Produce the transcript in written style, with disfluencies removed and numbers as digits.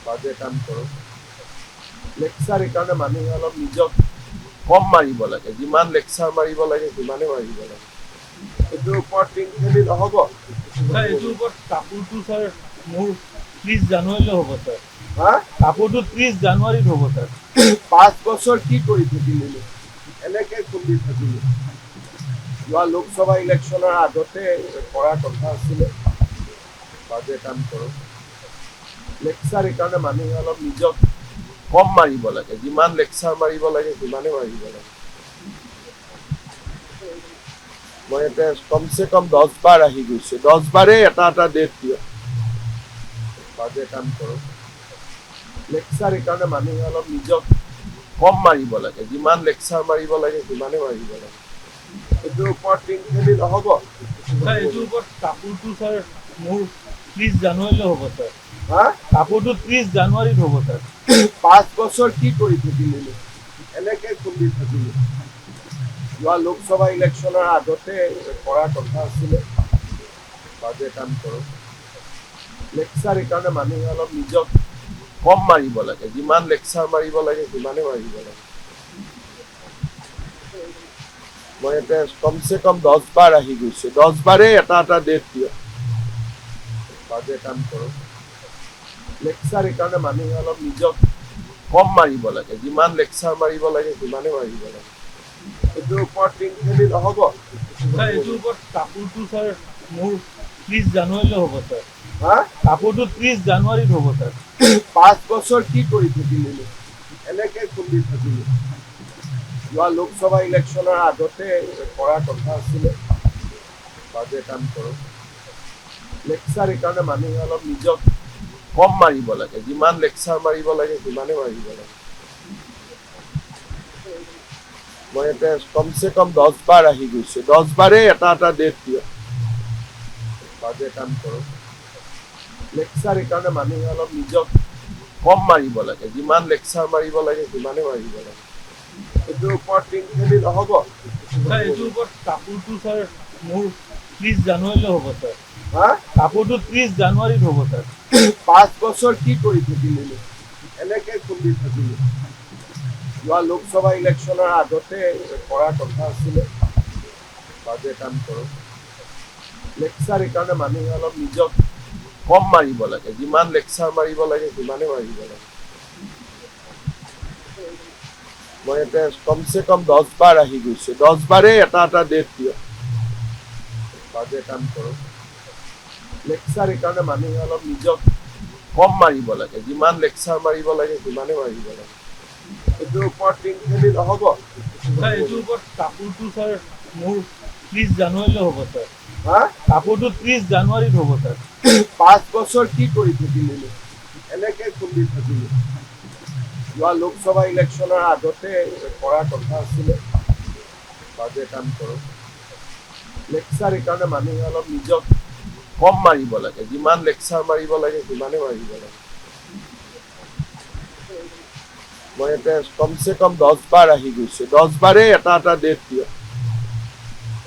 বাজে কাম কৰোঁ। লেকচাৰ এইকাৰণে মানুহে অলপ নিজক কম মাৰিব লাগে, যিমান লেকচাৰ মাৰিব লাগে সিমানে মাৰিব লাগে। এইটোৰ ওপৰত টিং খেলি নহ'ব। এইটোৰ ওপৰত কাপোৰটো ছাৰ মোৰ 30 জানুৱাৰীলৈ হ'ব ছাৰ। হা? কাপোৰটো 30 জানুৱাৰীত হ'ব ছাৰ। 5 বছৰ কি কৰি থাকিলি? এনেকে খুলি থাকিলি। যোৱা লোকসভা ইলেকশ্যনৰ আগতে কৰাৰ কথা আছিলে। বাজে কাম কৰোঁ। লেকচাৰ এইকাৰণে মানুহে অলপ নিজক কম মাৰিব লাগে, যিমান লেকচাৰ মাৰিব লাগে সিমানে মাৰিব লাগে। মই ইয়াতে কমচে কম 10 বাৰ আহি গৈছোঁ, 10 বাৰেই এটা ডেট দিয়। বাজে কাম কৰোঁ। লেকচাৰ এইকাৰণে মানুহে অলপ নিজক কম মাৰিব লাগে, যিমান লেকচাৰ মাৰিব লাগে সিমানে মাৰিব লাগে। এইটোৰ ওপৰত টিং খেলি নহ'ব। এইটোৰ ওপৰত কাপোৰটো ছাৰ মোৰ 30 জানুৱাৰীলৈ হ'ব ছাৰ। হা? কাপোৰটো 30 জানুৱাৰীত হ'ব ছাৰ। 5 বছৰ কি কৰি থাকিলি? এনেকে খুলি থাকিলি। যোৱা লোকসভা ইলেকশ্যনৰ আগতে কৰাৰ কথা আছিলে। বাজে কাম কৰোঁ। লেকচাৰ এইকাৰণে মানুহে অলপ নিজক কম মাৰিব লাগে, যিমান লেকচাৰ মাৰিব লাগে সিমানে মাৰিব লাগে। মই ইয়াতে কমচে কম 10 বাৰ আহি গৈছোঁ, 10 বাৰেই এটা ডেট দিয়। বাজে কাম কৰোঁ। লেকচাৰ এইকাৰণে মানুহে অলপ নিজক কম মাৰিব লাগে, যিমান লেকচাৰ মাৰিব লাগে সিমানে মাৰিব লাগে। এইটোৰ ওপৰত টিং খেলি নহ'ব। এইটোৰ ওপৰত কাপোৰটো ছাৰ মোৰ 30 জানুৱাৰীলৈ হ'ব ছাৰ। হা? কাপোৰটো 30 জানুৱাৰীত হ'ব ছাৰ। 5 বছৰ কি কৰি থাকিলি? এনেকে খুলি থাকিলি। যোৱা লোকসভা ইলেকশ্যনৰ আগতে কৰাৰ কথা আছিলে। বাজে কাম কৰোঁ। লেকচাৰ এইকাৰণে মানুহে অলপ নিজক কম মাৰিব লাগে, যিমান লেকচাৰ মাৰিব লাগে সিমানে মাৰিব লাগে। মই ইয়াতে কমচে কম 10 বাৰ আহি গৈছোঁ, 10 বাৰেই এটা ডেট দিয়। বাজে কাম কৰোঁ। লেকচাৰ এইকাৰণে মানুহে অলপ নিজক কম মাৰিব লাগে, যিমান লেকচাৰ মাৰিব লাগে সিমানে মাৰিব লাগে। এইটোৰ ওপৰত টিং খেলি নহ'ব। এইটোৰ ওপৰত কাপোৰটো ছাৰ মোৰ 30 জানুৱাৰীলৈ হ'ব ছাৰ। হা? কাপোৰটো 30 জানুৱাৰীত হ'ব ছাৰ। 5 বছৰ কি কৰি থাকিলি? এনেকে খুলি থাকিলি। যোৱা লোকসভা ইলেকশ্যনৰ আগতে কৰাৰ কথা আছিলে। বাজে কাম কৰোঁ। লেকচাৰ এইকাৰণে মানুহে অলপ নিজক কম মাৰিব লাগে, যিমান লেকচাৰ মাৰিব লাগে সিমানে মাৰিব লাগে। মই ইয়াতে কমচে কম 10 বাৰ আহি গৈছোঁ, 10 বাৰেই এটা ডেট দিয়। বাজে কাম কৰোঁ। লেকচাৰ এইকাৰণে মানুহে অলপ নিজক কম মাৰিব লাগে, যিমান লেকচাৰ মাৰিব লাগে সিমানে মাৰিব লাগে। এইটোৰ ওপৰত টিং খেলি নহ'ব। এইটোৰ ওপৰত কাপোৰটো ছাৰ মোৰ 30 জানুৱাৰীলৈ হ'ব ছাৰ। কাপোৰটো 30 জানুৱাৰীত হ'ব ছাৰ। 5 বছৰ কি কৰি থাকিলি? এনেকে খুলি থাকিলি। যোৱা লোকসভা ইলেকশ্যনৰ আগতে কৰাৰ কথা আছিলে। বাজে কাম কৰোঁ। লেকচাৰ এইকাৰণে মানুহে অলপ নিজক কম মাৰিব লাগে, যিমান লেকচাৰ মাৰিব লাগে সিমানে মাৰিব লাগে। এইটোৰ ওপৰত টিং খেলি নহ'ব। বাজে কাম কৰোঁ। লেকচাৰ এইকাৰণে মানুহে অলপ নিজক কম মাৰিব লাগে, যিমান লেকচাৰ মাৰিব লাগে সিমানে মাৰিব লাগে। এইটোৰ ওপৰত টিং খেলি নহ'ব। এইটোৰ ওপৰত কাপোৰটো ছাৰ মোৰ 30 জানুৱাৰীলৈ হ'ব ছাৰ। হা? কাপোৰটো 30 জানুৱাৰীত হ'ব ছাৰ। 5 বছৰ কি কৰি থাকিলি? এনেকে খুলি থাকিলি। যোৱা লোকসভা ইলেকশ্যনৰ আগতে কৰাৰ কথা আছিলে। বাজে কাম কৰোঁ। লেকচাৰ এইকাৰণে মানুহে অলপ নিজক কম মাৰিব লাগে, যিমান লেকচাৰ মাৰিব লাগে সিমানে মাৰিব লাগে। মই ইয়াতে কমচে কম 10 বাৰ আহি গৈছোঁ, 10 বাৰেই এটা ডেট দিয়।